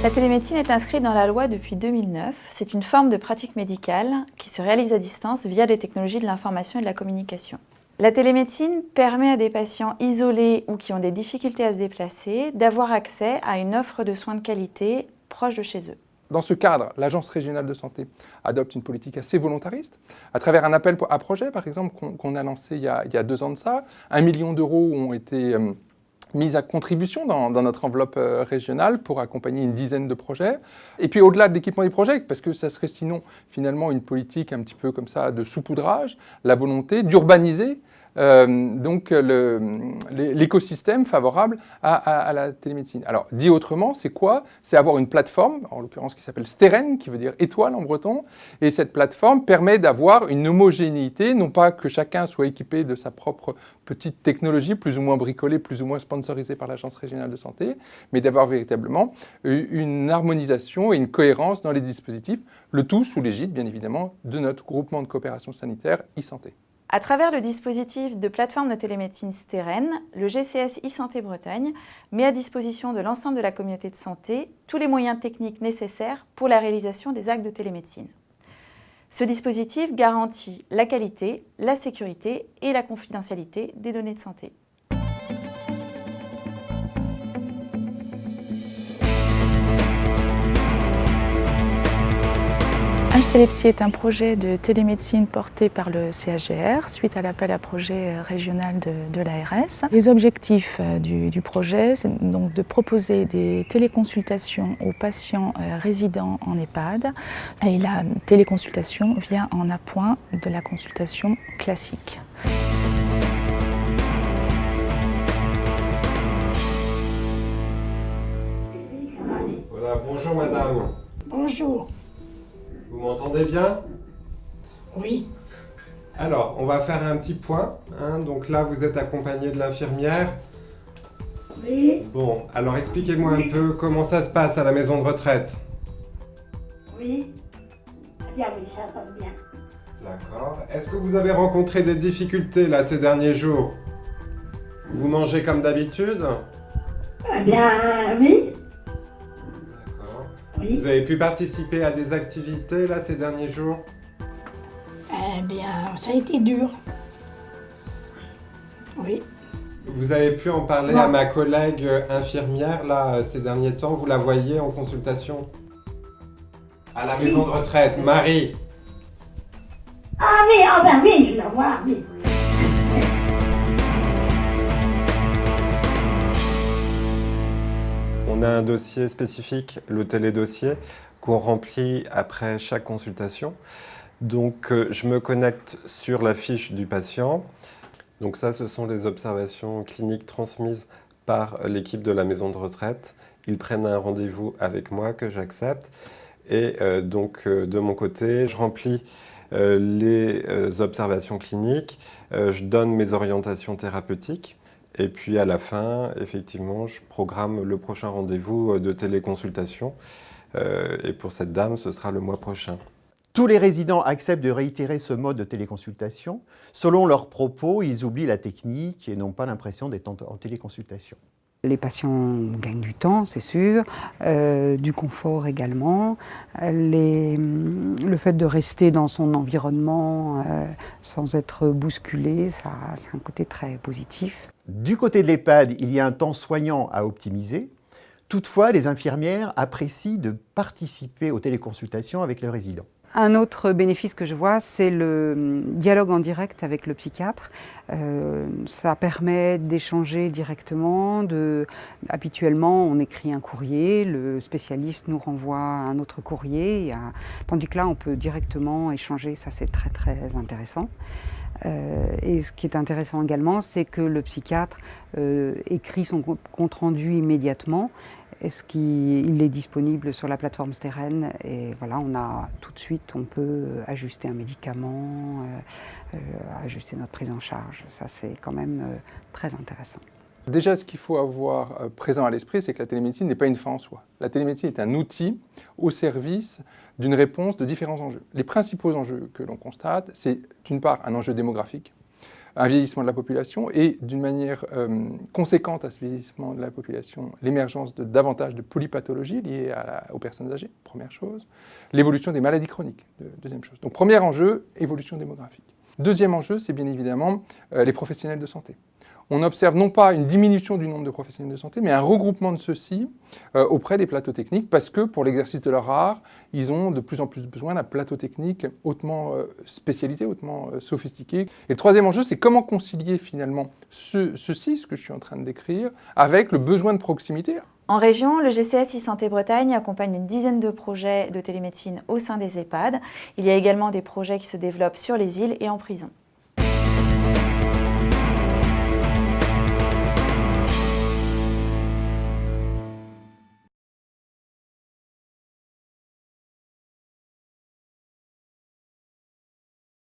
La télémédecine est inscrite dans la loi depuis 2009. C'est une forme de pratique médicale qui se réalise à distance via les technologies de l'information et de la communication. La télémédecine permet à des patients isolés ou qui ont des difficultés à se déplacer d'avoir accès à une offre de soins de qualité proche de chez eux. Dans ce cadre, l'Agence régionale de santé adopte une politique assez volontariste, à travers un appel à projet, par exemple, qu'on a lancé il y a 2 ans de ça. 1 million d'euros ont été mis à contribution dans notre enveloppe régionale pour accompagner une dizaine de projets. Et puis au-delà de l'équipement des projets, parce que ça serait sinon finalement une politique un petit peu comme ça de saupoudrage, la volonté d'urbaniser l'écosystème favorable à la télémédecine. Alors, dit autrement, c'est quoi? C'est avoir une plateforme, en l'occurrence qui s'appelle Steren, qui veut dire étoile en breton, et cette plateforme permet d'avoir une homogénéité, non pas que chacun soit équipé de sa propre petite technologie, plus ou moins bricolée, plus ou moins sponsorisée par l'Agence régionale de santé, mais d'avoir véritablement une harmonisation et une cohérence dans les dispositifs, le tout sous l'égide, bien évidemment, de notre groupement de coopération sanitaire e-santé. À travers le dispositif de plateforme de télémédecine Steren, le GCS e-santé Bretagne met à disposition de l'ensemble de la communauté de santé tous les moyens techniques nécessaires pour la réalisation des actes de télémédecine. Ce dispositif garantit la qualité, la sécurité et la confidentialité des données de santé. HTLEPSI est un projet de télémédecine porté par le CHGR suite à l'appel à projet régional de l'ARS. Les objectifs du projet, c'est donc de proposer des téléconsultations aux patients résidant en EHPAD. Et la téléconsultation vient en appoint de la consultation classique. Voilà, bonjour madame. Bonjour. Vous m'entendez bien? Oui. Alors, on va faire un petit point. Donc là, vous êtes accompagné de l'infirmière. Oui. Bon, alors expliquez-moi un peu comment ça se passe à la maison de retraite. Oui. Bien, oui, ça va bien. D'accord. Est-ce que vous avez rencontré des difficultés là ces derniers jours? Vous mangez comme d'habitude? Eh bien, oui. Oui. Vous avez pu participer à des activités là ces derniers jours? Eh bien, ça a été dur. Oui. Vous avez pu en parler à ma collègue infirmière là ces derniers temps? Vous la voyez en consultation? À la maison de retraite, Marie. Ah oui, oui, je la vois, oui. On a un dossier spécifique, le télédossier, qu'on remplit après chaque consultation. Donc, je me connecte sur la fiche du patient. Donc ça, ce sont les observations cliniques transmises par l'équipe de la maison de retraite. Ils prennent un rendez-vous avec moi que j'accepte. Et de mon côté, je remplis les observations cliniques, je donne mes orientations thérapeutiques. Et puis à la fin, effectivement, je programme le prochain rendez-vous de téléconsultation. Et pour cette dame, ce sera le mois prochain. Tous les résidents acceptent de réitérer ce mode de téléconsultation. Selon leurs propos, ils oublient la technique et n'ont pas l'impression d'être en téléconsultation. Les patients gagnent du temps, c'est sûr, du confort également. Le fait de rester dans son environnement sans être bousculé, ça a un côté très positif. Du côté de l'EHPAD, il y a un temps soignant à optimiser. Toutefois, les infirmières apprécient de participer aux téléconsultations avec le résident. Un autre bénéfice que je vois, c'est le dialogue en direct avec le psychiatre. Ça permet d'échanger directement. Habituellement, on écrit un courrier, le spécialiste nous renvoie un autre courrier, tandis que là, on peut directement échanger. Ça, c'est très, très intéressant. Et ce qui est intéressant également, c'est que le psychiatre écrit son compte-rendu immédiatement. Il est disponible sur la plateforme Steren et voilà, tout de suite, on peut ajuster un médicament, ajuster notre prise en charge. Ça, c'est quand même très intéressant. Déjà, ce qu'il faut avoir présent à l'esprit, c'est que la télémédecine n'est pas une fin en soi. La télémédecine est un outil au service d'une réponse de différents enjeux. Les principaux enjeux que l'on constate, c'est d'une part un enjeu démographique. un vieillissement de la population et d'une manière conséquente à ce vieillissement de la population, l'émergence de davantage de polypathologies liées aux personnes âgées, première chose. L'évolution des maladies chroniques, deuxième chose. Donc premier enjeu, évolution démographique. Deuxième enjeu, c'est bien évidemment les professionnels de santé. On observe non pas une diminution du nombre de professionnels de santé, mais un regroupement de ceux-ci auprès des plateaux techniques, parce que pour l'exercice de leur art, ils ont de plus en plus besoin d'un plateau technique hautement spécialisé, hautement sophistiqué. Et le troisième enjeu, c'est comment concilier finalement ce que je suis en train de décrire, avec le besoin de proximité. En région, le GCS e-Santé Bretagne accompagne une dizaine de projets de télémédecine au sein des EHPAD. Il y a également des projets qui se développent sur les îles et en prison.